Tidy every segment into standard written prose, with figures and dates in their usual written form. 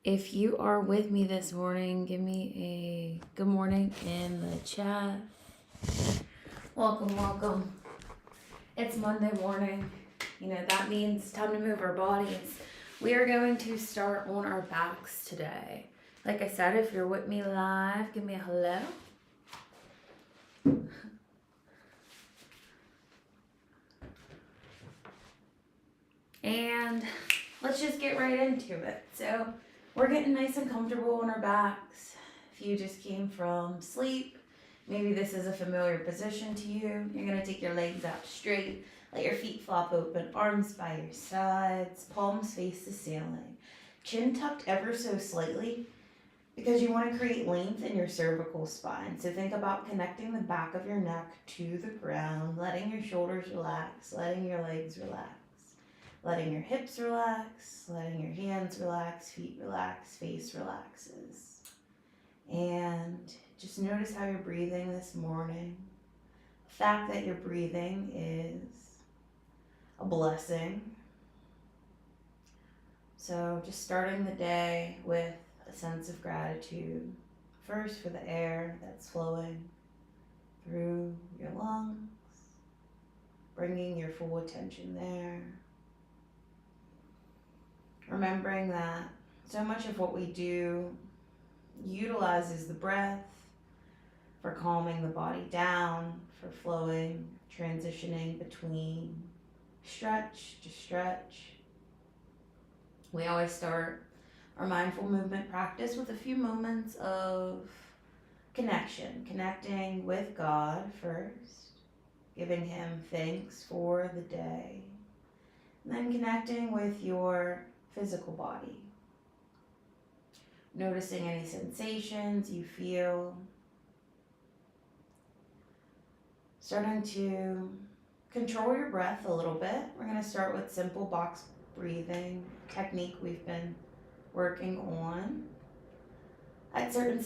If you are with me this morning, give me a good morning in the chat. Welcome, welcome. It's Monday morning. That means time to move our bodies. We are going to start on our backs today. Like I said, if you're with me live, give me a hello. And let's just get right into it. So we're getting nice and comfortable on our backs. If you just came from sleep, maybe this is a familiar position to you. You're going to take your legs out straight. Let your feet flop open, arms by your sides, palms face the ceiling. Chin tucked ever so slightly because you want to create length in your cervical spine. So think about connecting the back of your neck to the ground, letting your shoulders relax, letting your legs relax. Letting your hips relax, letting your hands relax, feet relax, face relaxes. And just notice how you're breathing this morning. The fact that you're breathing is a blessing. So just starting the day with a sense of gratitude. First for the air that's flowing through your lungs, bringing your full attention there. Remembering that so much of what we do utilizes the breath for calming the body down, for flowing, transitioning between stretch to stretch. We always start our mindful movement practice with a few moments of connection, connecting with God first, giving Him thanks for the day, and then connecting with your physical body. Noticing any sensations you feel. Starting to control your breath a little bit. We're going to start with simple box breathing technique we've been working on. During certain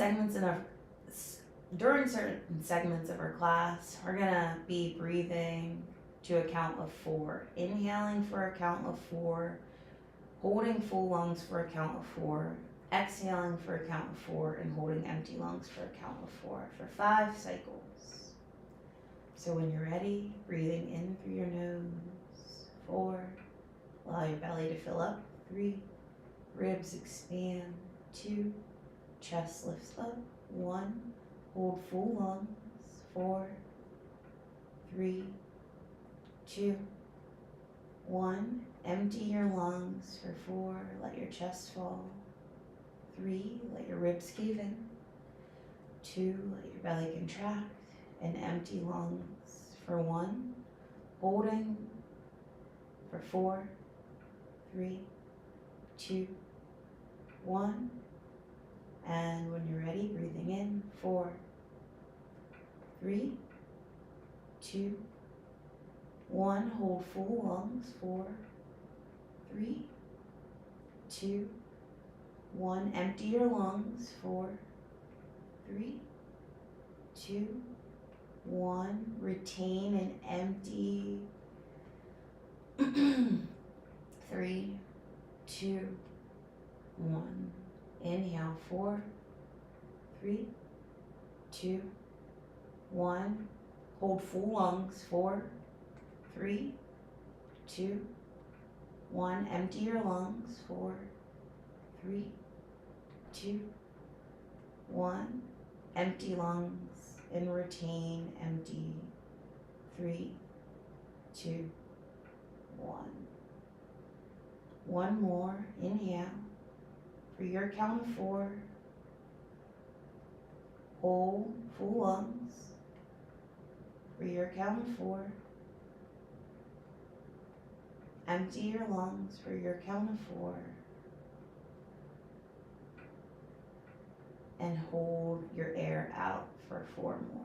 segments of our class, we're going to be breathing to a count of 4. Inhaling for a count of 4. Holding full lungs for a count of 4, exhaling for a count of 4, and holding empty lungs for a count of 4 for 5 cycles. So when you're ready, breathing in through your nose, 4, allow your belly to fill up, 3, ribs expand, 2, chest lifts up, 1, hold full lungs, 4, 3, 2, 1, empty your lungs for 4, let your chest fall. 3, let your ribs cave in. 2, let your belly contract, and empty lungs for 1, holding for 4, 3, 2, 1, and when you're ready, breathing in, 4, 3, 2, 1, hold full lungs, 4, 3, 2, 1, empty your lungs, 4, 3, 2, 1, retain and empty, 3, 2, 1, inhale, 4, 3, 2, 1, hold full lungs, 4, 3, 2, 1, empty your lungs, 4, 3, 2, 1, empty lungs, and retain, empty, 3, 2, 1. One more, inhale, for your count of 4, hold full lungs, for your count of 4, empty your lungs for your count of 4, and hold your air out for 4 more.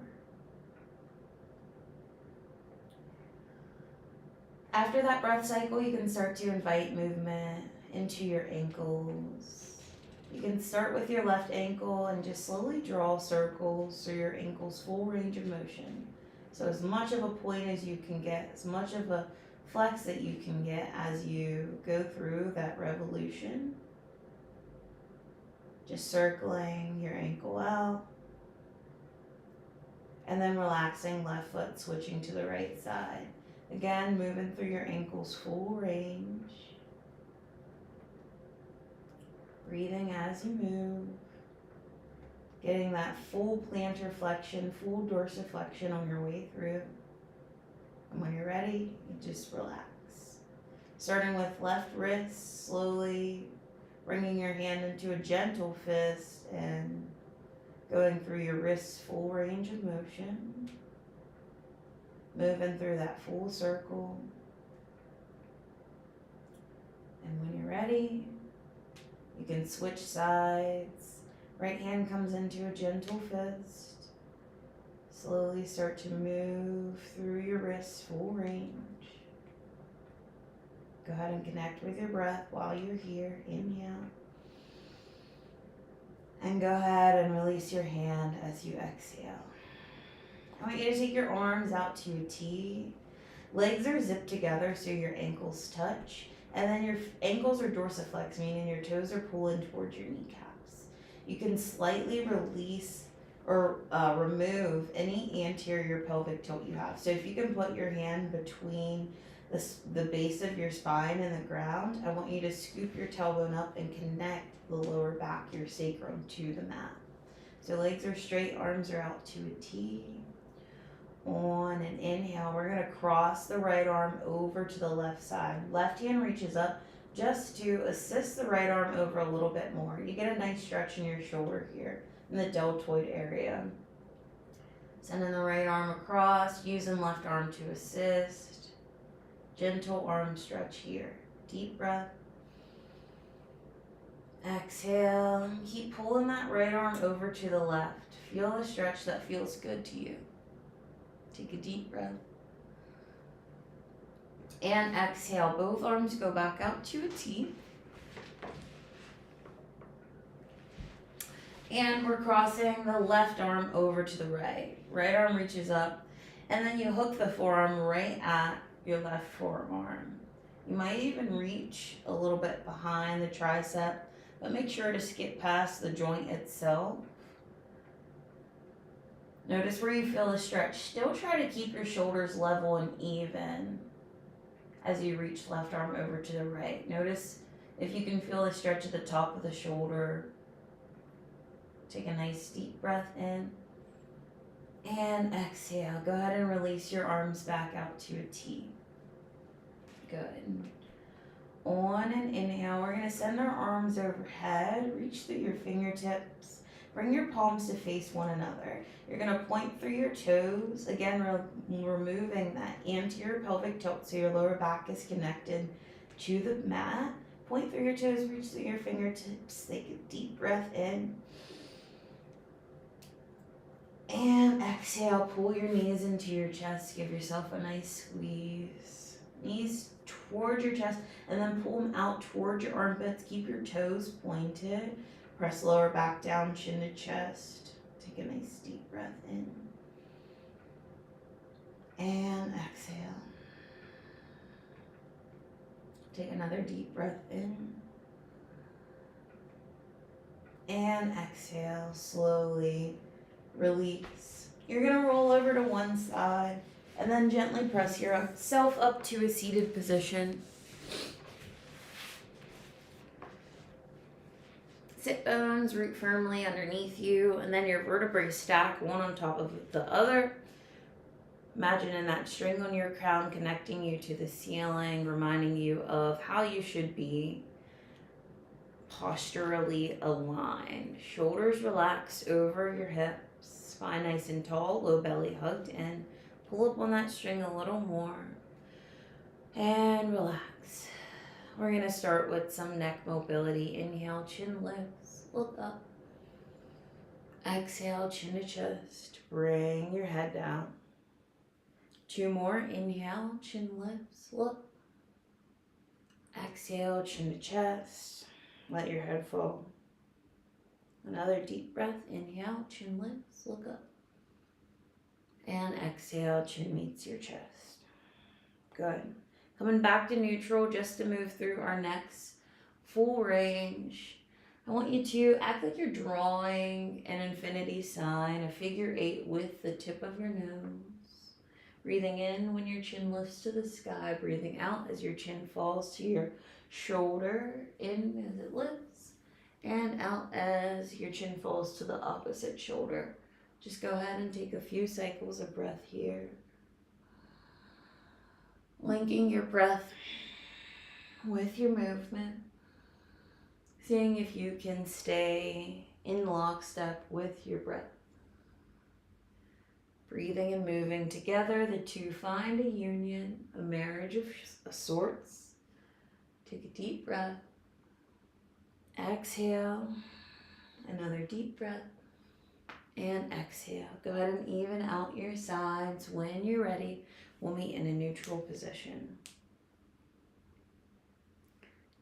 After that breath cycle, you can start to invite movement into your ankles. You can start with your left ankle and just slowly draw circles through your ankle's full range of motion. So as much of a point as you can get, as much of a flex that you can get as you go through that revolution. Just circling your ankle out. And then relaxing left foot, switching to the right side. Again, moving through your ankles full range. Breathing as you move. Getting that full plantar flexion, full dorsiflexion on your way through. And when you're ready, you just relax. Starting with left wrist, slowly bringing your hand into a gentle fist and going through your wrist's full range of motion. Moving through that full circle. And when you're ready, you can switch sides. Right hand comes into a gentle fist. Slowly start to move through your wrist's full range. Go ahead and connect with your breath while you're here. Inhale. And go ahead and release your hand as you exhale. I want you to take your arms out to a T. Legs are zipped together so your ankles touch. And then your ankles are dorsiflex, meaning your toes are pulling towards your kneecaps. You can slightly release or remove any anterior pelvic tilt you have. So if you can put your hand between the base of your spine and the ground, I want you to scoop your tailbone up and connect the lower back, your sacrum, to the mat. So legs are straight, arms are out to a T. On an inhale, we're going to cross the right arm over to the left side. Left hand reaches up just to assist the right arm over a little bit more. You get a nice stretch in your shoulder here in the deltoid area. Sending the right arm across, using left arm to assist. Gentle arm stretch here. Deep breath. Exhale. Keep pulling that right arm over to the left. Feel the stretch that feels good to you. Take a deep breath. And exhale. Both arms go back out to a T. And we're crossing the left arm over to the right. Right arm reaches up. And then you hook the forearm right at your left forearm. You might even reach a little bit behind the tricep, but make sure to skip past the joint itself. Notice where you feel the stretch. Still try to keep your shoulders level and even as you reach left arm over to the right. Notice if you can feel the stretch at the top of the shoulder. Take a nice deep breath in. And exhale. Go ahead and release your arms back out to a T. Good. On an inhale, we're going to send our arms overhead. Reach through your fingertips. Bring your palms to face one another. You're going to point through your toes. Again, removing that anterior pelvic tilt so your lower back is connected to the mat. Point through your toes, reach through your fingertips. Take a deep breath in. And exhale, pull your knees into your chest. Give yourself a nice squeeze. Knees towards your chest, and then pull them out towards your armpits. Keep your toes pointed. Press lower back down, chin to chest. Take a nice deep breath in. And exhale. Take another deep breath in. And exhale, slowly release. You're going to roll over to one side and then gently press yourself up to a seated position. Sit bones root firmly underneath you, and then your vertebrae stack one on top of the other. Imagining that string on your crown connecting you to the ceiling, reminding you of how you should be posturally aligned. Shoulders relaxed over your hips. Spine nice and tall, low belly hugged in. Pull up on that string a little more. And relax. We're going to start with some neck mobility. Inhale, chin lifts, look up. Exhale, chin to chest. Bring your head down. 2 more. Inhale, chin lifts, look. Exhale, chin to chest. Let your head fall. Another deep breath. Inhale, chin lifts, look up. And exhale, chin meets your chest. Good. Coming back to neutral just to move through our next full range. I want you to act like you're drawing an infinity sign, a figure 8 with the tip of your nose. Breathing in when your chin lifts to the sky, breathing out as your chin falls to your shoulder, in as it lifts, and out as your chin falls to the opposite shoulder. Just go ahead and take a few cycles of breath here. Linking your breath with your movement. Seeing if you can stay in lockstep with your breath. Breathing and moving together, the two find a union, a marriage of sorts. Take a deep breath. Exhale. Another deep breath. And exhale. Go ahead and even out your sides. When you're ready, we'll meet in a neutral position.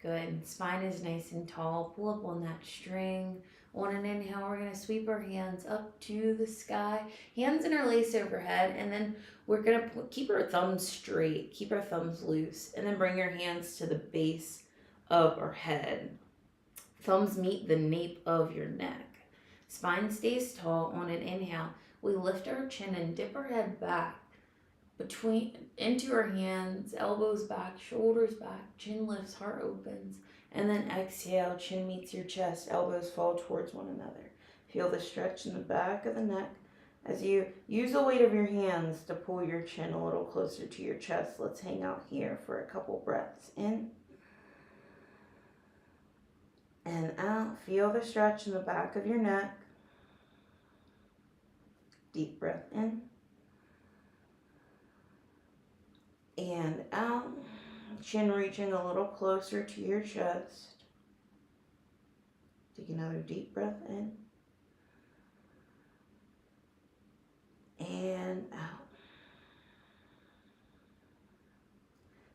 Good. Spine is nice and tall. Pull up on that string. On an inhale, we're going to sweep our hands up to the sky. Hands interlace overhead. And then we're going to keep our thumbs straight. Keep our thumbs loose. And then bring your hands to the base of our head. Thumbs meet the nape of your neck. Spine stays tall. On an inhale, we lift our chin and dip our head back. Into our hands, elbows back, shoulders back, chin lifts, heart opens, and then exhale, chin meets your chest, elbows fall towards one another. Feel the stretch in the back of the neck as you use the weight of your hands to pull your chin a little closer to your chest. Let's hang out here for a couple breaths. In and out. Feel the stretch in the back of your neck. Deep breath in. And out, chin reaching a little closer to your chest. Take another deep breath in. And out.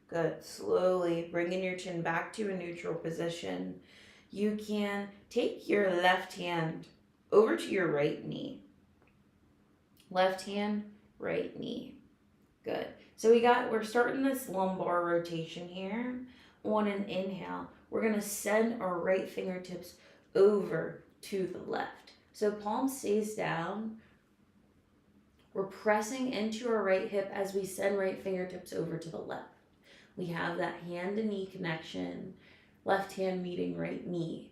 Good. Slowly bringing your chin back to a neutral position. You can take your left hand over to your right knee. Left hand, right knee. Good. So we're starting this lumbar rotation here. On an inhale, we're going to send our right fingertips over to the left. So palm stays down. We're pressing into our right hip as we send right fingertips over to the left. We have that hand to knee connection, left hand meeting right knee.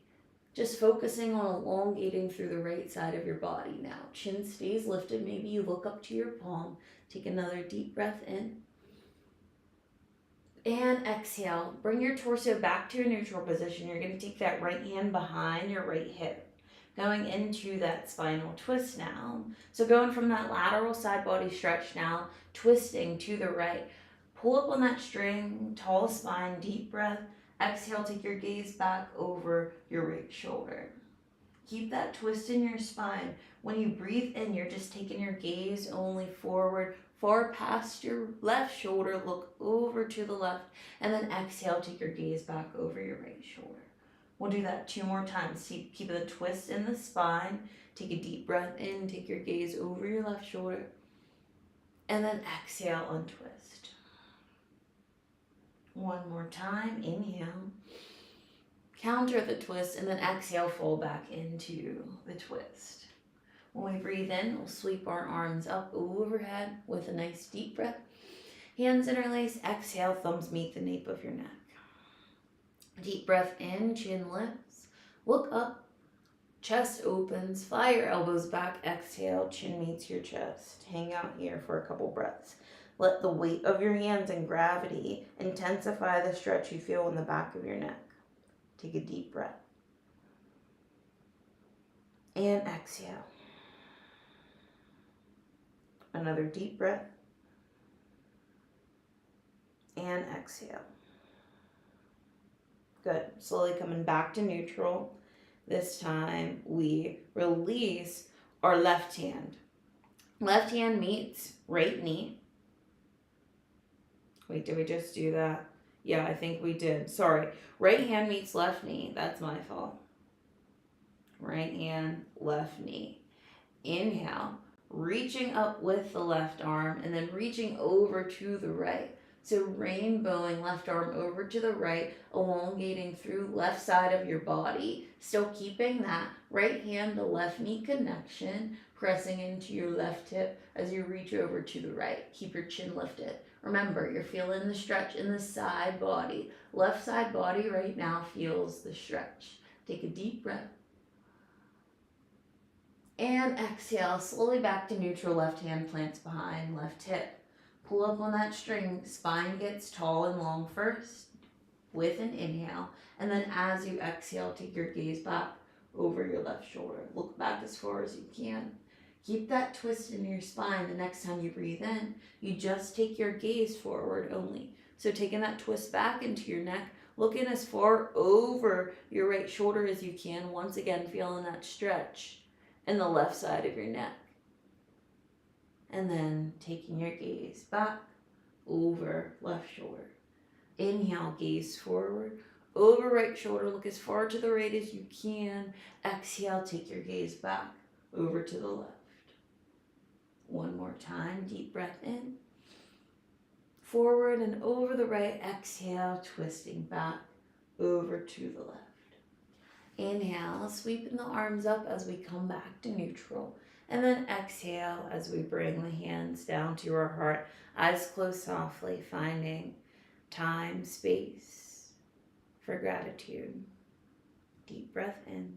Just focusing on elongating through the right side of your body now. Chin stays lifted. Maybe you look up to your palm. Take another deep breath in. And exhale. Bring your torso back to a neutral position. You're going to take that right hand behind your right hip. Going into that spinal twist now. So going from that lateral side body stretch now, twisting to the right. Pull up on that string, tall spine, deep breath. Exhale, take your gaze back over your right shoulder. Keep that twist in your spine. When you breathe in, you're just taking your gaze only forward, far past your left shoulder. Look over to the left. And then exhale, take your gaze back over your right shoulder. We'll do that 2 more times. Keep the twist in the spine. Take a deep breath in. Take your gaze over your left shoulder. And then exhale, untwist. 1 more time. Inhale. Counter the twist. And then exhale, fall back into the twist. When we breathe in, we'll sweep our arms up overhead with a nice deep breath. Hands interlace. Exhale, thumbs meet the nape of your neck. Deep breath in, chin lifts. Look up, chest opens. Fly your elbows back. Exhale, chin meets your chest. Hang out here for a couple breaths. Let the weight of your hands and gravity intensify the stretch you feel in the back of your neck. Take a deep breath. And exhale. Another deep breath. And exhale. Good. Slowly coming back to neutral. This time we release our left hand. Left hand meets right knee. Wait, did we just do that? Yeah, I think we did. Sorry. Right hand meets left knee. That's my fault. Right hand, left knee. Inhale. Reaching up with the left arm and then reaching over to the right. So rainbowing left arm over to the right, elongating through left side of your body, still keeping that right hand to left knee connection, pressing into your left hip as you reach over to the right. Keep your chin lifted. Remember, you're feeling the stretch in the side body. Left side body right now feels the stretch. Take a deep breath. And exhale, slowly back to neutral. Left hand plants behind left hip. Pull up on that string, spine gets tall and long first with an inhale. And then as you exhale, take your gaze back over your left shoulder. Look back as far as you can. Keep that twist in your spine. The next time you breathe in, you just take your gaze forward only. So taking that twist back into your neck, looking as far over your right shoulder as you can. Once again, feeling that stretch in the left side of your neck. And then taking your gaze back over left shoulder. Inhale, gaze forward, over right shoulder. Look as far to the right as you can. Exhale, take your gaze back over to the left. One more time, deep breath in. Forward and over the right. Exhale, twisting back over to the left. Inhale, sweeping the arms up as we come back to neutral. And then exhale as we bring the hands down to our heart. Eyes closed softly, finding time, space for gratitude. Deep breath in.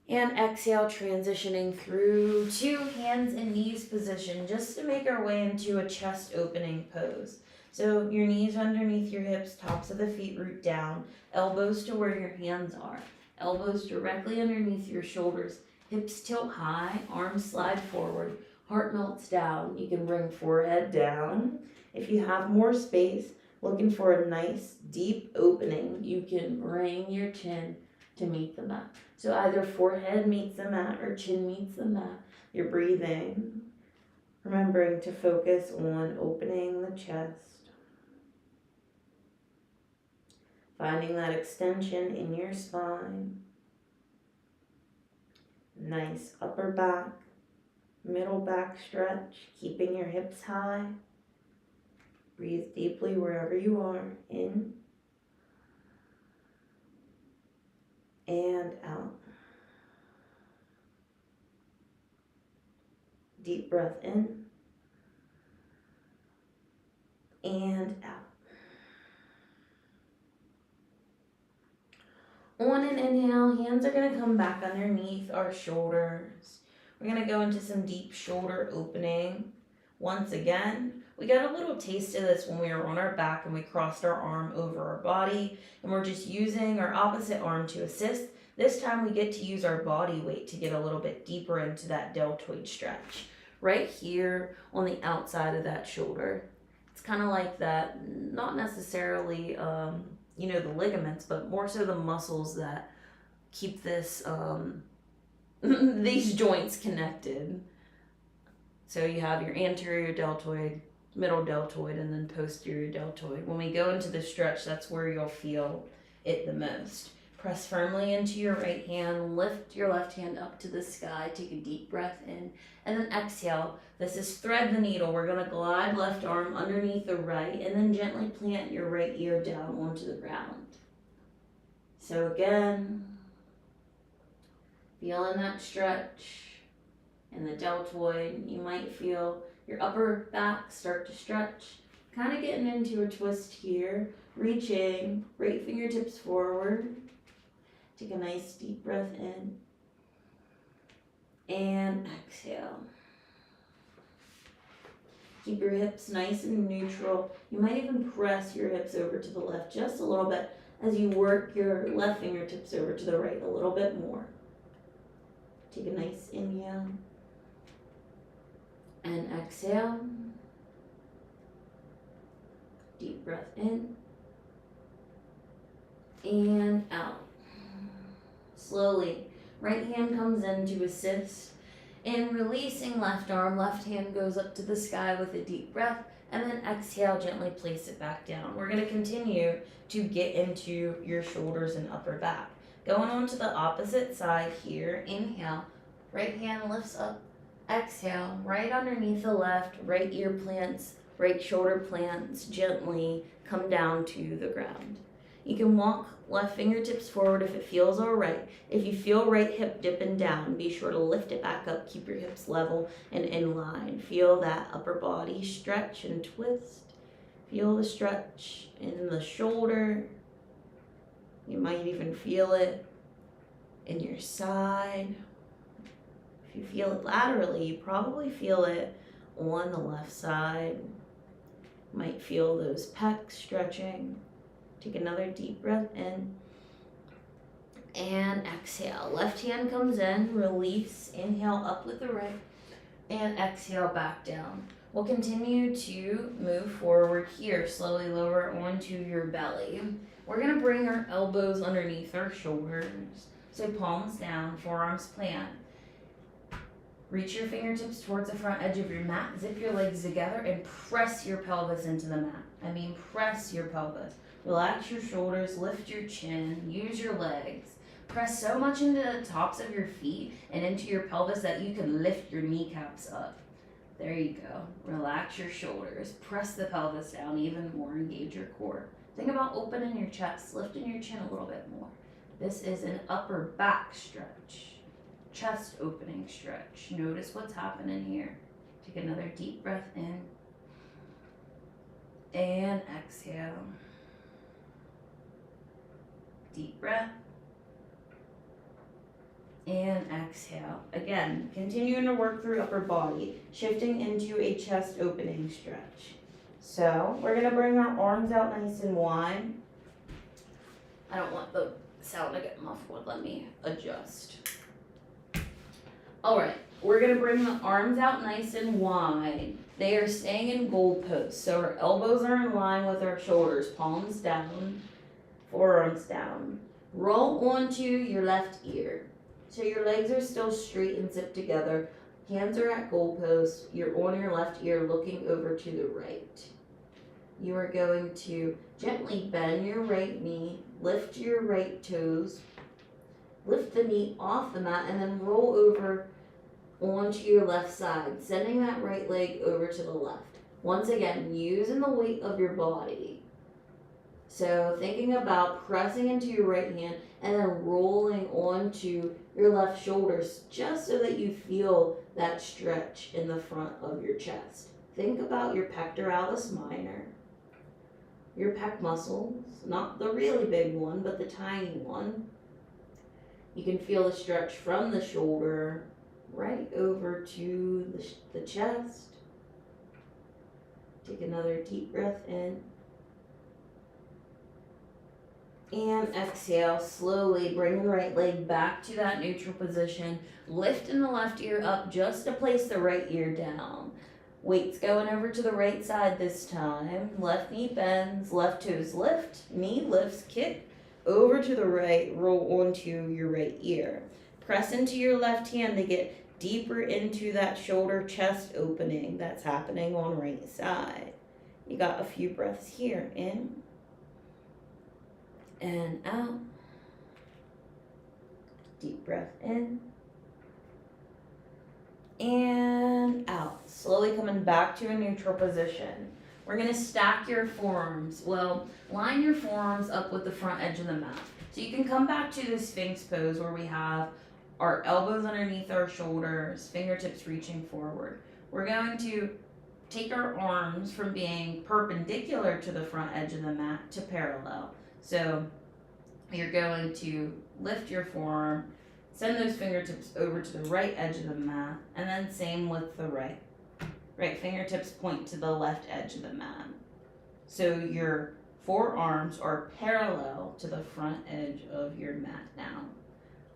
And exhale, transitioning through to hands and knees position just to make our way into a chest opening pose. So your knees underneath your hips, tops of the feet root down, elbows to where your hands are. Elbows directly underneath your shoulders. Hips tilt high, arms slide forward, heart melts down. You can bring forehead down. If you have more space, looking for a nice deep opening, you can bring your chin to meet the mat. So either forehead meets the mat or chin meets the mat. You're breathing, remembering to focus on opening the chest. Finding that extension in your spine. Nice upper back, middle back stretch, keeping your hips high. Breathe deeply wherever you are, in and out. Deep breath in and out. On an inhale, hands are going to come back underneath our shoulders. We're going to go into some deep shoulder opening. Once again, we got a little taste of this when we were on our back and we crossed our arm over our body, and we're just using our opposite arm to assist. This time we get to use our body weight to get a little bit deeper into that deltoid stretch. Right here on the outside of that shoulder. It's kind of like that, not necessarily the ligaments, but more so the muscles that keep this these joints connected. So you have your anterior deltoid, middle deltoid, and then posterior deltoid. When we go into the stretch, that's where you'll feel it the most. Press firmly into your right hand, lift your left hand up to the sky, take a deep breath in, and then exhale. This is thread the needle. We're going to glide left arm underneath the right, and then gently plant your right ear down onto the ground. So again, feeling that stretch in the deltoid. You might feel your upper back start to stretch, kind of getting into a twist here, reaching, right fingertips forward. Take a nice deep breath in and exhale. Keep your hips nice and neutral. You might even press your hips over to the left just a little bit as you work your left fingertips over to the right a little bit more. Take a nice inhale and exhale. Deep breath in and out. Slowly, right hand comes in to assist in releasing left arm. Left hand goes up to the sky with a deep breath, and then exhale, gently place it back down. We're going to continue to get into your shoulders and upper back. Going on to the opposite side here, inhale, right hand lifts up, exhale, right underneath the left, right ear plants Right shoulder plants gently come down to the ground. You can walk left fingertips forward if it feels alright. If you feel right hip dipping down, be sure to lift it back up. Keep your hips level and in line. Feel that upper body stretch and twist. Feel the stretch in the shoulder. You might even feel it in your side. If you feel it laterally, you probably feel it on the left side. You might feel those pecs stretching. Take another deep breath in and exhale. Left hand comes in, release, inhale up with the right, and exhale back down. We'll continue to move forward here, slowly lower onto your belly. We're gonna bring our elbows underneath our shoulders. So palms down, forearms plant. Reach your fingertips towards the front edge of your mat, zip your legs together and press your pelvis into the mat. Press your pelvis. Relax your shoulders, lift your chin, use your legs. Press so much into the tops of your feet and into your pelvis that you can lift your kneecaps up. There you go. Relax your shoulders. Press the pelvis down even more. Engage your core. Think about opening your chest, lifting your chin a little bit more. This is an upper back stretch. Chest opening stretch. Notice what's happening here. Take another deep breath in. And exhale. Deep breath. And exhale. Again, continuing to work through upper body, shifting into a chest opening stretch. So we're gonna bring our arms out nice and wide. I don't want the sound to get muffled. Let me adjust. All right, we're gonna bring the arms out nice and wide. They are staying in goalposts, so our elbows are in line with our shoulders, palms down, forearms down. Roll onto your left ear. So your legs are still straight and zipped together. Hands are at goalposts. You're on your left ear looking over to the right. You are going to gently bend your right knee, lift your right toes, lift the knee off the mat, and then roll over onto your left side, sending that right leg over to the left. Once again, using the weight of your body. So thinking about pressing into your right hand and then rolling onto your left shoulders just so that you feel that stretch in the front of your chest. Think about your pectoralis minor, your pec muscles, not the really big one, but the tiny one. You can feel the stretch from the shoulder right over to the chest. Take another deep breath in. And exhale, slowly bring the right leg back to that neutral position. Lifting the left ear up just to place the right ear down. Weight's going over to the right side this time. Left knee bends, left toes lift, knee lifts, kick over to the right, roll onto your right ear. Press into your left hand to get deeper into that shoulder chest opening that's happening on right side. You got a few breaths here. In and out. Deep breath in and out. Slowly coming back to a neutral position. We're going to stack your forearms. Well, line your forearms up with the front edge of the mat. So you can come back to the Sphinx pose where we have our elbows underneath our shoulders, fingertips reaching forward. We're going to take our arms from being perpendicular to the front edge of the mat to parallel. So you're going to lift your forearm, send those fingertips over to the right edge of the mat, and then same with the right. Right fingertips point to the left edge of the mat. So your forearms are parallel to the front edge of your mat now.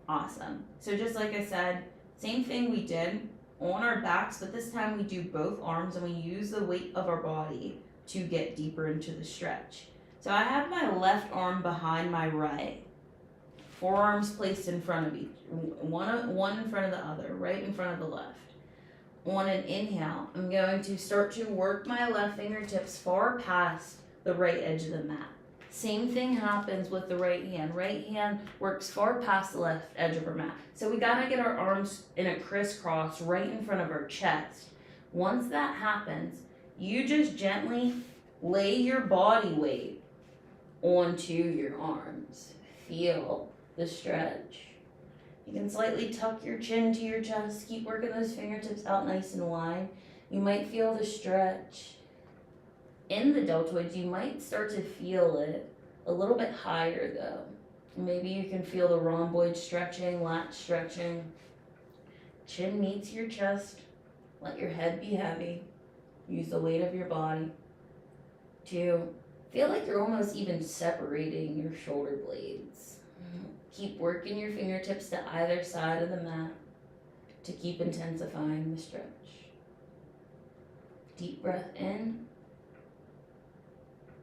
Awesome. So just like I said, same thing we did on our backs, but this time we do both arms and we use the weight of our body to get deeper into the stretch. So I have my left arm behind my right, forearms placed in front of each, one in front of the other, right in front of the left. On an inhale, I'm going to start to work my left fingertips far past the right edge of the mat. Same thing happens with the right hand. Right hand works far past the left edge of our mat. So we gotta get our arms in a crisscross right in front of our chest. Once that happens, you just gently lay your body weight onto your arms. Feel the stretch. You can slightly tuck your chin to your chest. Keep working those fingertips out nice and wide. You might feel the stretch in the deltoids. You might start to feel it a little bit higher though. Maybe you can feel the rhomboid stretching, lat stretching. Chin meets your chest. Let your head be heavy. Use the weight of your body to feel like you're almost even separating your shoulder blades. Keep working your fingertips to either side of the mat to keep intensifying the stretch. Deep breath in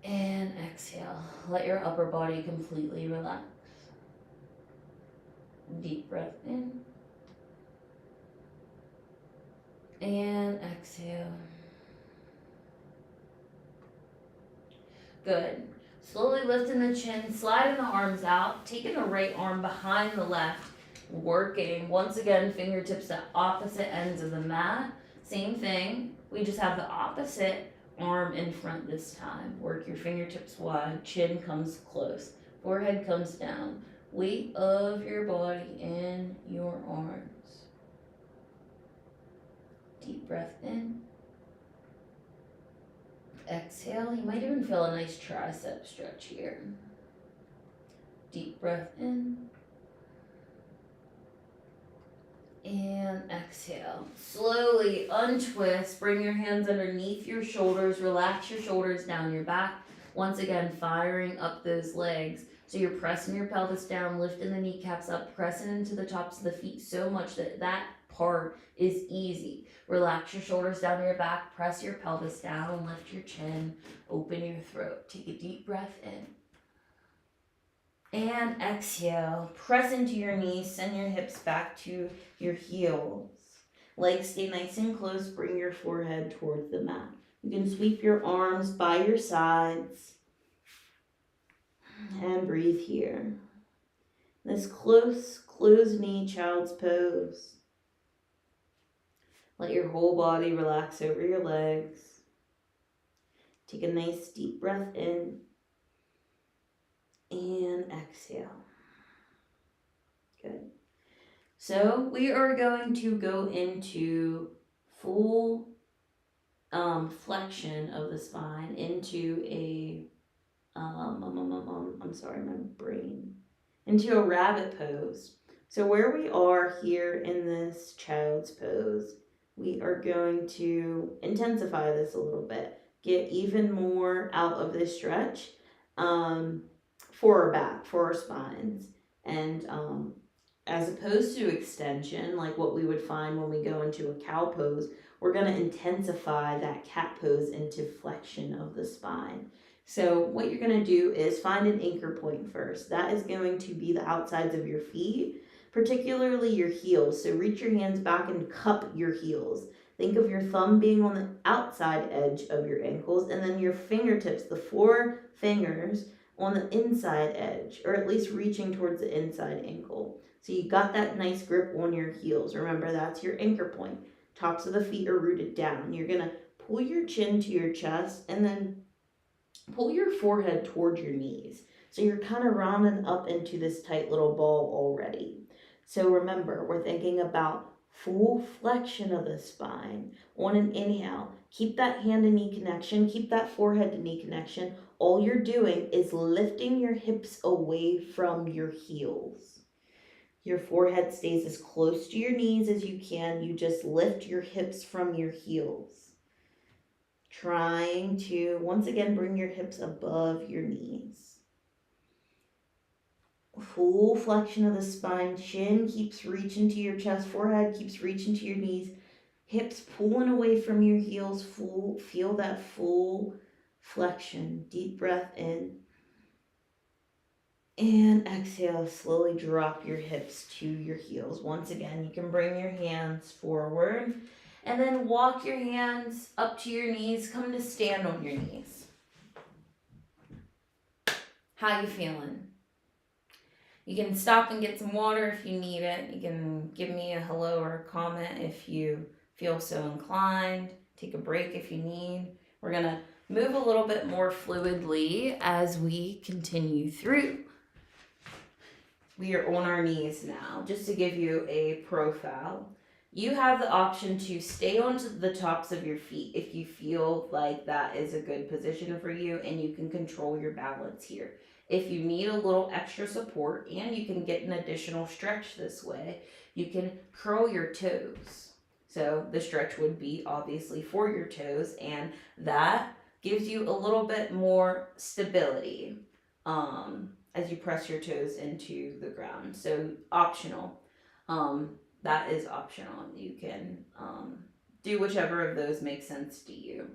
and exhale. Let your upper body completely relax. Deep breath in and exhale. Good. Slowly lifting the chin, sliding the arms out, taking the right arm behind the left, working, once again, fingertips to opposite ends of the mat. Same thing, we just have the opposite arm in front this time. Work your fingertips wide, chin comes close, forehead comes down. Weight of your body in your arms. Deep breath in. Exhale, you might even feel a nice tricep stretch here. Deep breath in. And exhale. Slowly untwist, bring your hands underneath your shoulders, relax your shoulders down your back. Once again, firing up those legs. So you're pressing your pelvis down, lifting the kneecaps up, pressing into the tops of the feet so much that that part is easy. Relax your shoulders down your back, press your pelvis down, lift your chin, open your throat. Take a deep breath in. And exhale. Press into your knees, send your hips back to your heels. Legs stay nice and close, bring your forehead towards the mat. You can sweep your arms by your sides. And breathe here. This closed knee child's pose. Let your whole body relax over your legs. Take a nice deep breath in and exhale. Good. So we are going to go into full flexion of the spine into a I'm sorry, my brain. Into a rabbit pose. So where we are here in this child's pose, we are going to intensify this a little bit. Get even more out of this stretch for our back, for our spines. And as opposed to extension, like what we would find when we go into a cow pose, we're going to intensify that cat pose into flexion of the spine. So what you're going to do is find an anchor point first. That is going to be the outsides of your feet, particularly your heels. So reach your hands back and cup your heels. Think of your thumb being on the outside edge of your ankles, and then your fingertips, the 4 fingers, on the inside edge, or at least reaching towards the inside ankle. So you got that nice grip on your heels. Remember, that's your anchor point. Tops of the feet are rooted down. You're going to pull your chin to your chest and then pull your forehead toward your knees. So you're kind of rounding up into this tight little ball already. So remember, we're thinking about full flexion of the spine. On an inhale, keep that hand to knee connection, keep that forehead to knee connection. All you're doing is lifting your hips away from your heels. Your forehead stays as close to your knees as you can. You just lift your hips from your heels. Trying to, once again, bring your hips above your knees. Full flexion of the spine. Chin keeps reaching to your chest. Forehead keeps reaching to your knees. Hips pulling away from your heels. Feel that full flexion. Deep breath in. And exhale. Slowly drop your hips to your heels. Once again, you can bring your hands forward. And then walk your hands up to your knees. Come to stand on your knees. How you feeling? You can stop and get some water if you need it. You can give me a hello or a comment if you feel so inclined. Take a break if you need. We're gonna move a little bit more fluidly as we continue through. We are on our knees now, just to give you a profile. You have the option to stay onto the tops of your feet if you feel like that is a good position for you and you can control your balance here. If you need a little extra support and you can get an additional stretch this way, you can curl your toes. So the stretch would be obviously for your toes, and that gives you a little bit more stability as you press your toes into the ground. So optional. That is optional. You can do whichever of those makes sense to you.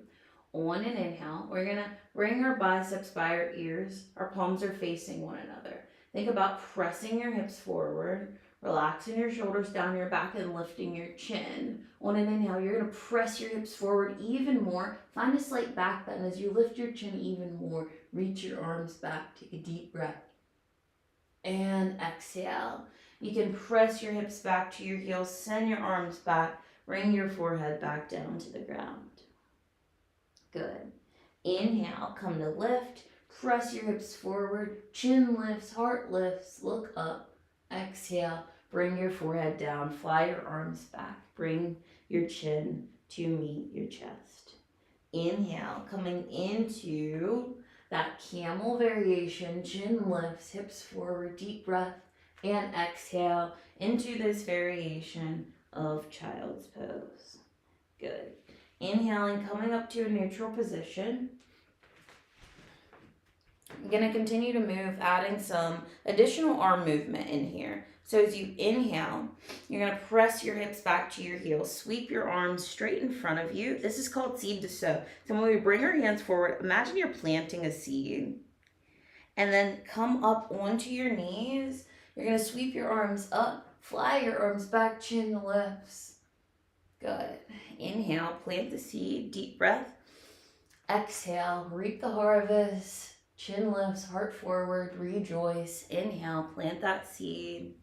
On an inhale, we're gonna bring our biceps by our ears. Our palms are facing one another. Think about pressing your hips forward, relaxing your shoulders down your back, and lifting your chin. On an inhale, you're gonna press your hips forward even more. Find a slight back bend as you lift your chin even more. Reach your arms back. Take a deep breath. And exhale. You can press your hips back to your heels, send your arms back, bring your forehead back down to the ground. Good. Inhale, come to lift, press your hips forward, chin lifts, heart lifts, look up. Exhale, bring your forehead down, fly your arms back, bring your chin to meet your chest. Inhale, coming into that camel variation, chin lifts, hips forward, deep breath, and exhale into this variation of child's pose. Good. Inhaling, coming up to a neutral position. I'm going to continue to move, adding some additional arm movement in here. So as you inhale, you're going to press your hips back to your heels, sweep your arms straight in front of you. This is called seed to sow. So when we bring our hands forward, imagine you're planting a seed. And then come up onto your knees. You're going to sweep your arms up, fly your arms back, chin lifts. Good. Inhale, plant the seed, deep breath. Exhale, reap the harvest, chin lifts, heart forward, rejoice. Inhale, plant that seed,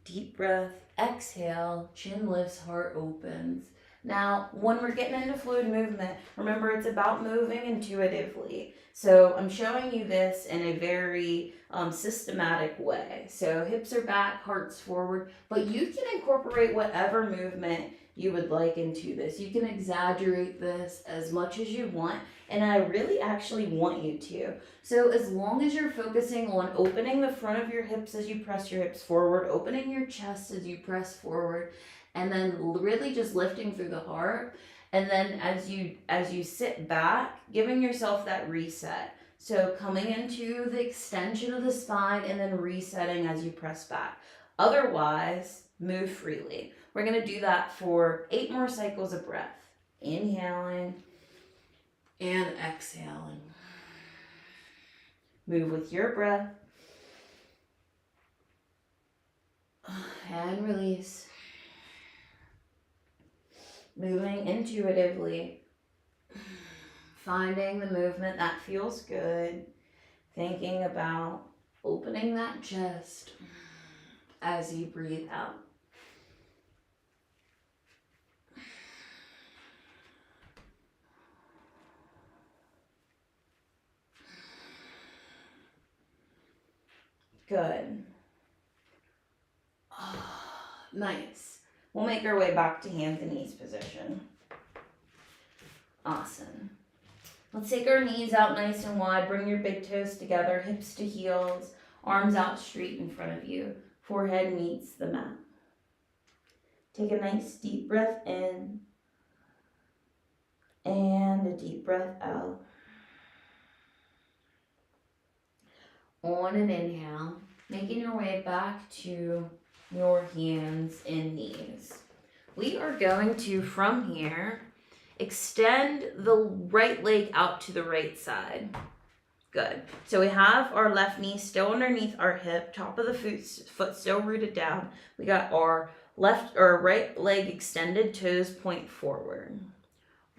deep breath. Exhale, chin lifts, heart opens. Now, when we're getting into fluid movement, remember it's about moving intuitively. So I'm showing you this in a very systematic way. So hips are back, heart's forward, but you can incorporate whatever movement you would like into this. You can exaggerate this as much as you want, and I really actually want you to. So as long as you're focusing on opening the front of your hips as you press your hips forward, opening your chest as you press forward, and then really just lifting through the heart. And then as you sit back, giving yourself that reset. So coming into the extension of the spine and then resetting as you press back. Otherwise, move freely. We're going to do that for 8 more cycles of breath. Inhaling and exhaling. Move with your breath. And release. Moving intuitively, finding the movement that feels good, thinking about opening that chest as you breathe out. Good. Nice. We'll make our way back to hands and knees position. Awesome. Let's take our knees out nice and wide. Bring your big toes together, hips to heels, arms out straight in front of you. Forehead meets the mat. Take a nice deep breath in and a deep breath out. On an inhale, making your way back to your hands and knees. We are going to, from here, extend the right leg out to the right side. Good. So we have our left knee still underneath our hip, top of the foot still rooted down. We got our left or right leg extended, toes point forward.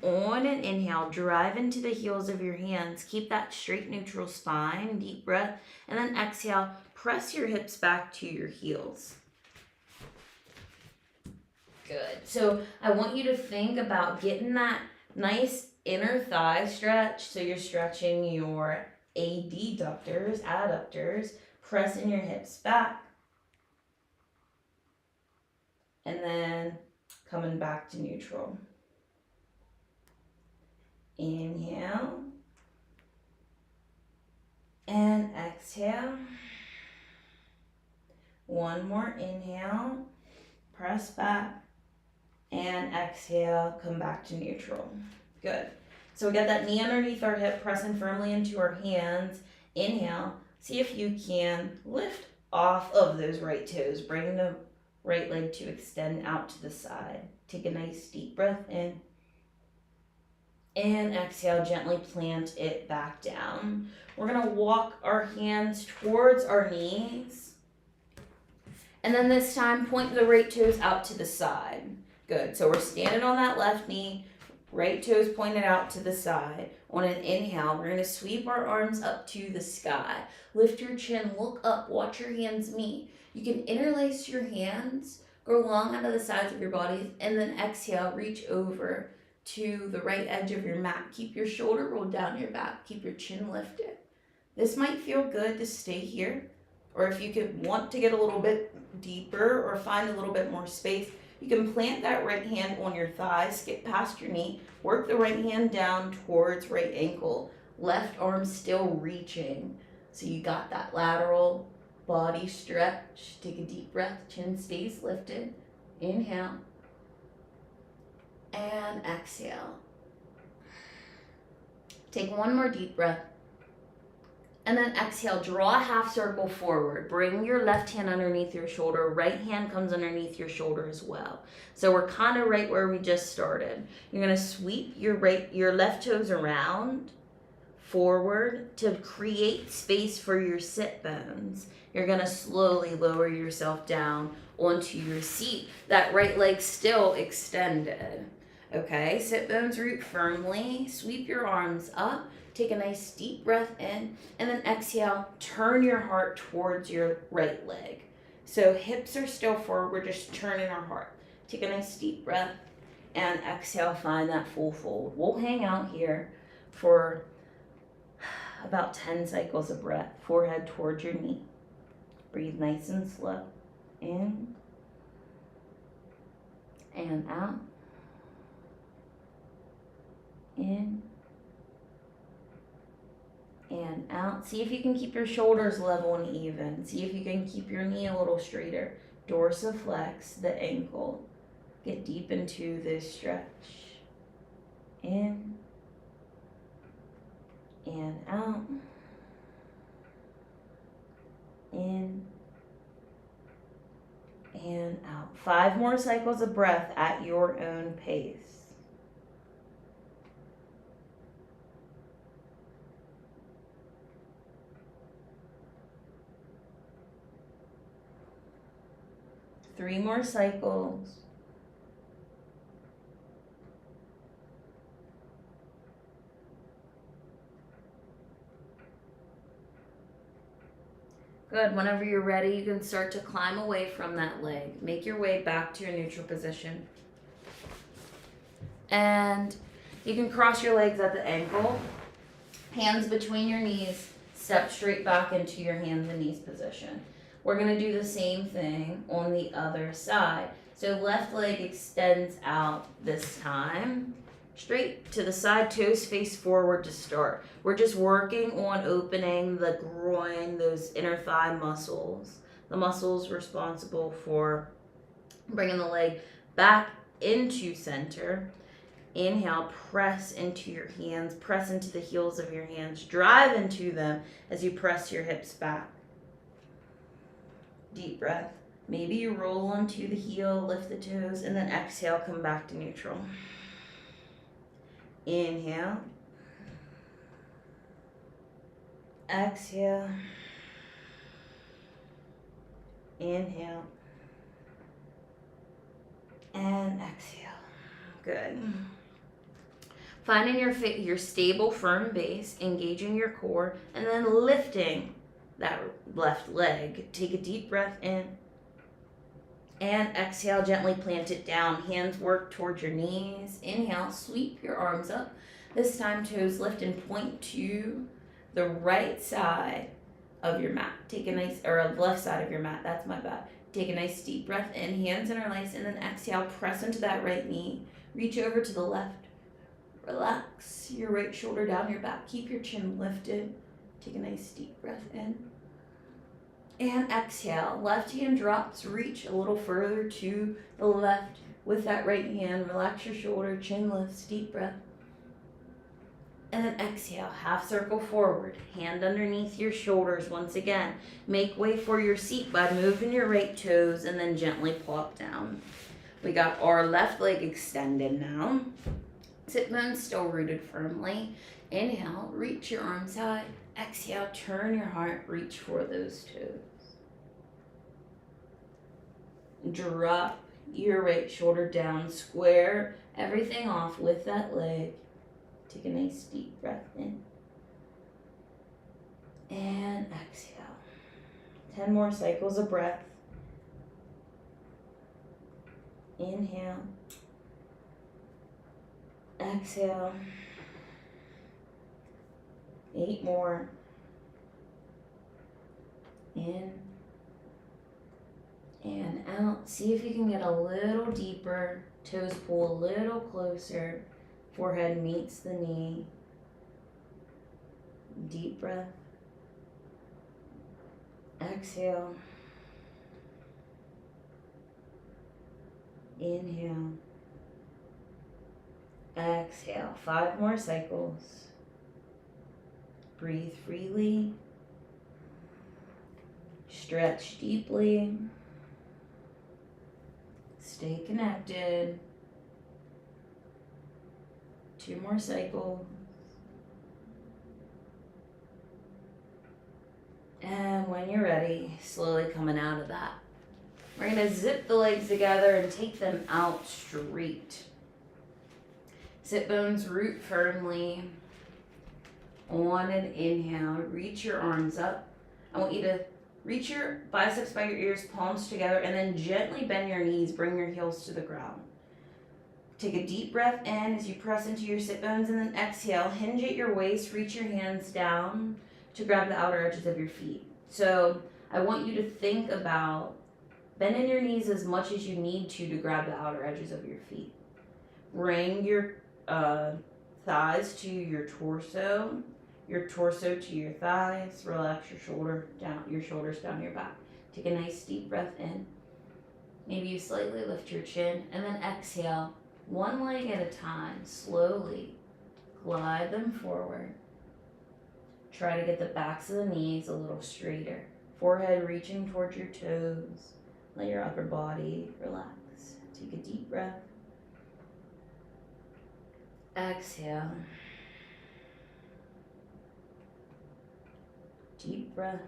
On an inhale, drive into the heels of your hands. Keep that straight neutral spine, deep breath, and then exhale, press your hips back to your heels. Good. So I want you to think about getting that nice inner thigh stretch. So you're stretching your adductors, pressing your hips back, and then coming back to neutral. Inhale and exhale. One more inhale, press back, and exhale, come back to neutral. Good. So we got that knee underneath our hip, pressing firmly into our hands. Inhale. See if you can lift off of those right toes. Bring the right leg to extend out to the side. Take a nice deep breath in. And exhale, gently plant it back down. We're gonna walk our hands towards our knees. And then this time, point the right toes out to the side. Good, so we're standing on that left knee, right toes pointed out to the side. On an inhale, we're gonna sweep our arms up to the sky. Lift your chin, look up, watch your hands meet. You can interlace your hands, go long out of the sides of your body, and then exhale, reach over to the right edge of your mat. Keep your shoulder rolled down your back, keep your chin lifted. This might feel good to stay here, or if you could want to get a little bit deeper or find a little bit more space, you can plant that right hand on your thigh, skip past your knee, work the right hand down towards right ankle, left arm still reaching. So you got that lateral body stretch. Take a deep breath, chin stays lifted. Inhale and exhale. Take one more deep breath. And then exhale, draw a half circle forward. Bring your left hand underneath your shoulder. Right hand comes underneath your shoulder as well. So we're kind of right where we just started. You're going to sweep your left toes around forward to create space for your sit bones. You're going to slowly lower yourself down onto your seat. That right leg still extended. Okay, sit bones root firmly. Sweep your arms up. Take a nice deep breath in, and then exhale, turn your heart towards your right leg. So hips are still forward, we're just turning our heart. Take a nice deep breath, and exhale, find that full fold. We'll hang out here for about 10 cycles of breath. Forehead towards your knee. Breathe nice and slow. In and out. In and out. See if you can keep your shoulders level and even. See if you can keep your knee a little straighter. Dorsiflex the ankle. Get deep into this stretch. In and out. In and out. 5 more cycles of breath at your own pace. Three more cycles. Good. Whenever you're ready, you can start to climb away from that leg. Make your way back to your neutral position. And you can cross your legs at the ankle. Hands between your knees. Step straight back into your hands and knees position. We're going to do the same thing on the other side. So left leg extends out this time. Straight to the side, toes face forward to start. We're just working on opening the groin, those inner thigh muscles. The muscles responsible for bringing the leg back into center. Inhale, press into your hands, press into the heels of your hands. Drive into them as you press your hips back. Deep breath. Maybe you roll onto the heel, lift the toes, and then exhale, come back to neutral. Inhale. Exhale. Inhale. And exhale. Good. Finding your stable, firm base, engaging your core, and then lifting that left leg. Take a deep breath in And exhale, gently plant it down. Hands work towards your knees. Inhale, sweep your arms up. This time, toes lift and point to the right side of your mat. Take a nice, or left side of your mat, that's my bad. Take a nice deep breath in, hands interlace, and then exhale, press into that right knee. Reach over to the left. Relax your right shoulder down your back. Keep your chin lifted. Take a nice deep breath in. And exhale, left hand drops, reach a little further to the left with that right hand. Relax your shoulder, chin lifts, deep breath. And then exhale, half circle forward, hand underneath your shoulders once again. Make way for your seat by moving your right toes and then gently plop down. We got our left leg extended now. Sit bones still rooted firmly. Inhale, reach your arms high. Exhale, turn your heart, reach for those toes. Drop your right shoulder down, square everything off with that leg. Take a nice deep breath in. And exhale. 10 more cycles of breath. Inhale. Exhale. 8 more. In and out. See if you can get a little deeper. Toes pull a little closer. Forehead meets the knee. Deep breath. Exhale. Inhale. Exhale. 5 more cycles. Breathe freely. Stretch deeply. Stay connected. 2 more cycles. And when you're ready, slowly coming out of that, we're going to zip the legs together and take them out straight. Sit bones root firmly. On an inhale, reach your arms up. I want you to reach your biceps by your ears, palms together, and then gently bend your knees, bring your heels to the ground. Take a deep breath in as you press into your sit bones, and then exhale, hinge at your waist, reach your hands down to grab the outer edges of your feet. So I want you to think about bending your knees as much as you need to grab the outer edges of your feet. Bring your thighs to your torso to your thighs. Relax your shoulders down your back. Take a nice deep breath in. Maybe you slightly lift your chin, and then exhale, one leg at a time. Slowly glide them forward. Try to get the backs of the knees a little straighter. Forehead reaching towards your toes. Let your upper body relax. Take a deep breath. Exhale. Deep breath.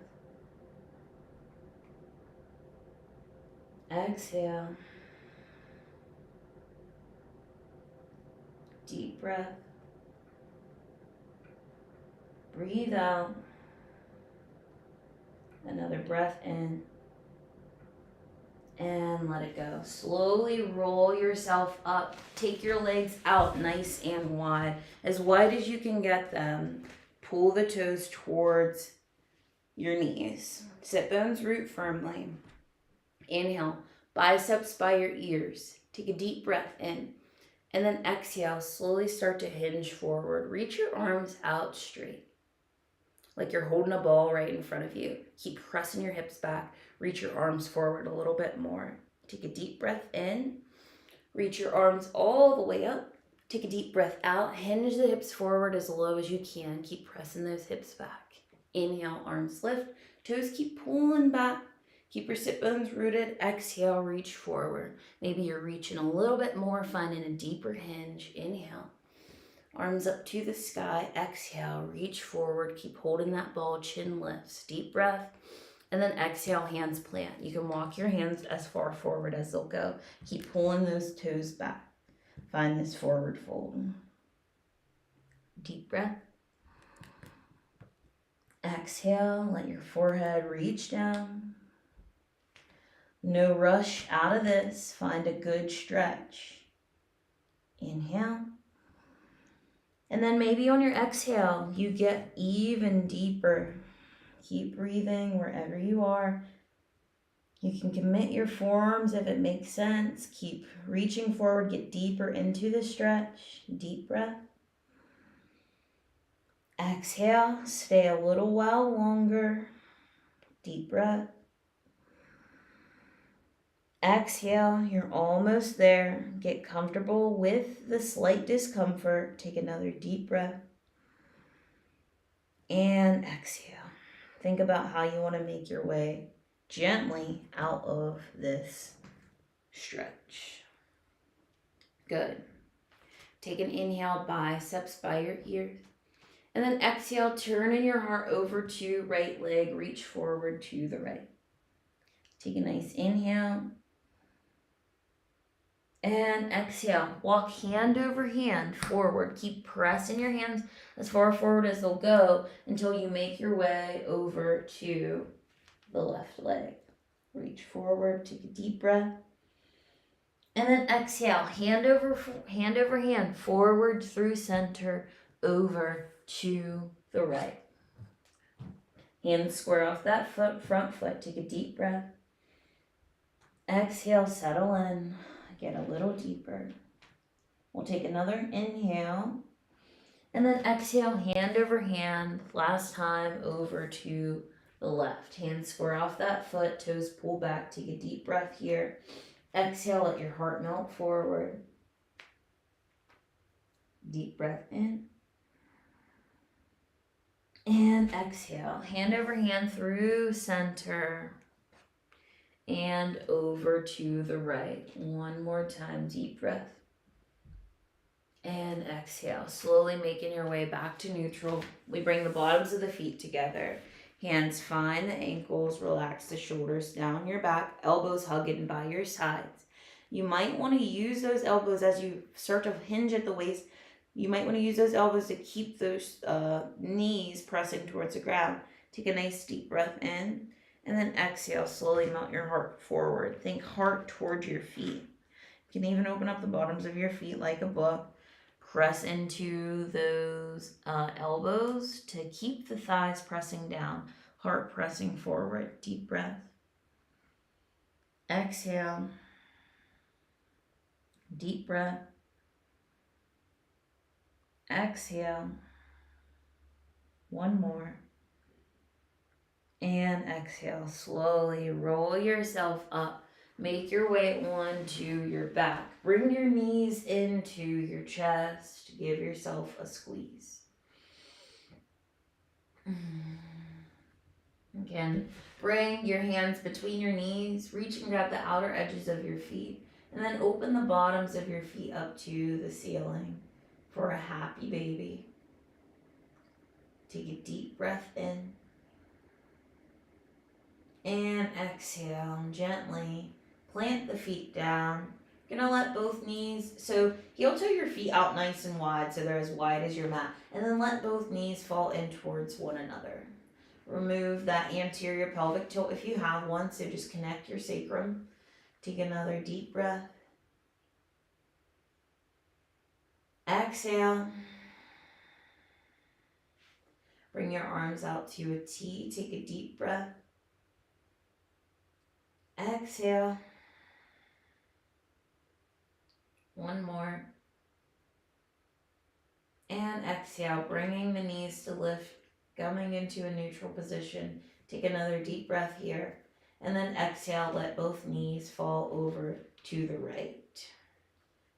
Exhale. Deep breath. Breathe out. Another breath in. And let it go. Slowly roll yourself up. Take your legs out nice and wide as you can get them. Pull the toes towards your knees. Sit bones root firmly. Inhale, biceps by your ears. Take a deep breath in. And then exhale, slowly start to hinge forward. Reach your arms out straight, like you're holding a ball right in front of you. Keep pressing your hips back. Reach your arms forward a little bit more. Take a deep breath in. Reach your arms all the way up. Take a deep breath out. Hinge the hips forward as low as you can. Keep pressing those hips back. Inhale, arms lift. Toes keep pulling back. Keep your sit bones rooted. Exhale, reach forward. Maybe you're reaching a little bit more, finding a deeper hinge. Inhale. Arms up to the sky. Exhale, reach forward. Keep holding that ball. Chin lifts. Deep breath. And then exhale, hands plant. You can walk your hands as far forward as they'll go. Keep pulling those toes back. Find this forward fold. Deep breath. Exhale, let your forehead reach down. No rush out of this. Find a good stretch. Inhale. And then maybe on your exhale, you get even deeper. Keep breathing wherever you are. You can commit your forearms if it makes sense. Keep reaching forward, get deeper into the stretch. Deep breath. Exhale, stay a little while longer. Deep breath. Exhale, you're almost there. Get comfortable with the slight discomfort. Take another deep breath. And exhale. Think about how you want to make your way gently out of this stretch. Good. Take an inhale, biceps by your ears. And then exhale, turning your heart over to right leg, reach forward to the right. Take a nice inhale. And exhale, walk hand over hand forward. Keep pressing your hands as far forward as they'll go until you make your way over to the left leg. Reach forward, take a deep breath. And then exhale, hand over hand, forward through center, over to the right. Hands square off that front foot, take a deep breath. Exhale, settle in, get a little deeper. We'll take another inhale. And then exhale, hand over hand, last time over to the left. Hands square off that foot, toes pull back, take a deep breath here. Exhale, let your heart melt forward. Deep breath in. And exhale, hand over hand through center and over to the right. One more time, deep breath. And exhale, slowly making your way back to neutral. We bring the bottoms of the feet together. Hands find the ankles, relax the shoulders down your back, elbows hugging by your sides. You might want to use those elbows as you start to hinge at the waist. You might want to use those elbows to keep those knees pressing towards the ground. Take a nice deep breath in, and then exhale, slowly melt your heart forward. Think heart towards your feet. You can even open up the bottoms of your feet like a book. Press into those elbows to keep the thighs pressing down, heart pressing forward. Deep breath. Exhale. Deep breath. Exhale. One more. And exhale. Slowly roll yourself up. Make your way onto your back. Bring your knees into your chest. Give yourself a squeeze. Again, bring your hands between your knees. Reach and grab the outer edges of your feet. And then open the bottoms of your feet up to the ceiling for a happy baby. Take a deep breath in. And exhale gently. Plant the feet down. You're gonna let both knees, so heel toe your feet out nice and wide so they're as wide as your mat. And then let both knees fall in towards one another. Remove that anterior pelvic tilt if you have one, so just connect your sacrum. Take another deep breath. Exhale. Bring your arms out to a T. Take a deep breath. Exhale. One more. And exhale, bringing the knees to lift, coming into a neutral position. Take another deep breath here. And then exhale, let both knees fall over to the right.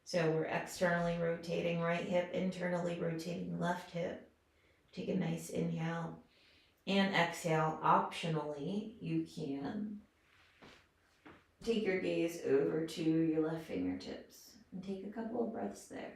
So we're externally rotating right hip, internally rotating left hip. Take a nice inhale. And exhale, optionally, you can take your gaze over to your left fingertips and take a couple of breaths there.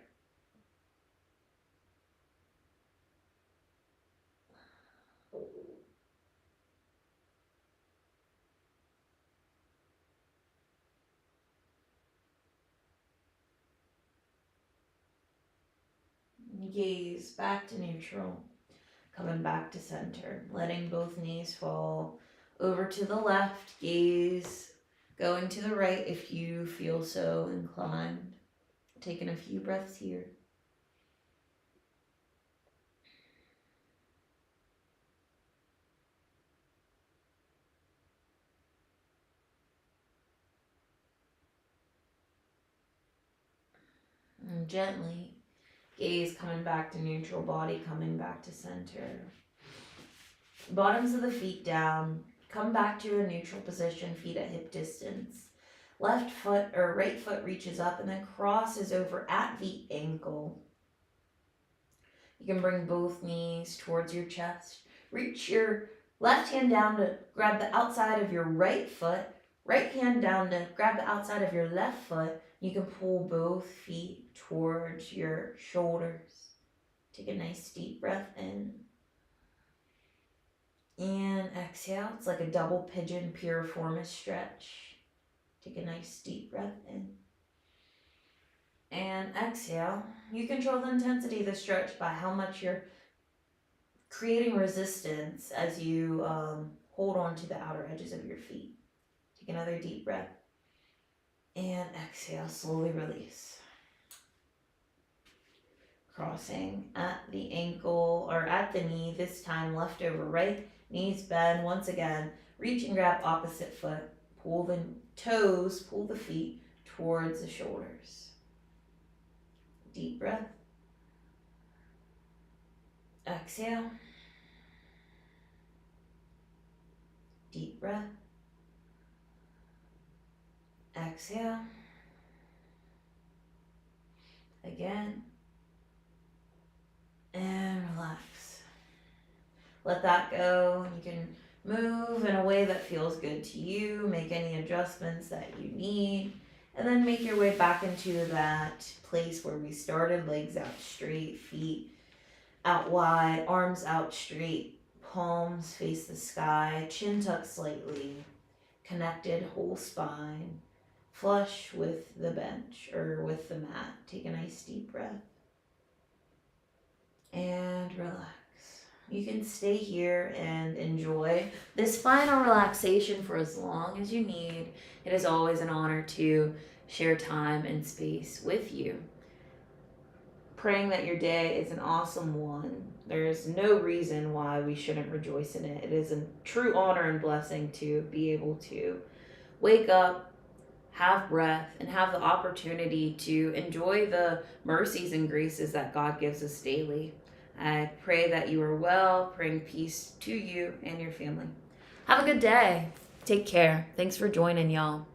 Gaze back to neutral, coming back to center, letting both knees fall over to the left, gaze Going to the right if you feel so inclined. Taking a few breaths here. And gently, gaze coming back to neutral, body coming back to center. Bottoms of the feet down. Come back to a neutral position, feet at hip distance. Left foot or right foot reaches up and then crosses over at the ankle. You can bring both knees towards your chest. Reach your left hand down to grab the outside of your right foot. Right hand down to grab the outside of your left foot. You can pull both feet towards your shoulders. Take a nice deep breath in. And exhale. It's like a double pigeon piriformis stretch. Take a nice deep breath in. And exhale. You control the intensity of the stretch by how much you're creating resistance as you hold on to the outer edges of your feet. Take another deep breath. And exhale. Slowly release. Crossing at the ankle or at the knee, this time left over right. Knees bend once again. Reach and grab opposite foot. Pull the toes, pull the feet towards the shoulders. Deep breath. Exhale. Deep breath. Exhale. Again. And relax. Let that go. You can move in a way that feels good to you. Make any adjustments that you need. And then make your way back into that place where we started. Legs out straight, feet out wide, arms out straight, palms face the sky, chin tucked slightly, connected whole spine, flush with the bench or with the mat. Take a nice deep breath. And relax. You can stay here and enjoy this final relaxation for as long as you need. It is always an honor to share time and space with you. Praying that your day is an awesome one. There's no reason why we shouldn't rejoice in it. It is a true honor and blessing to be able to wake up, have breath, and have the opportunity to enjoy the mercies and graces that God gives us daily. I pray that you are well, praying peace to you and your family. Have a good day. Take care. Thanks for joining, y'all.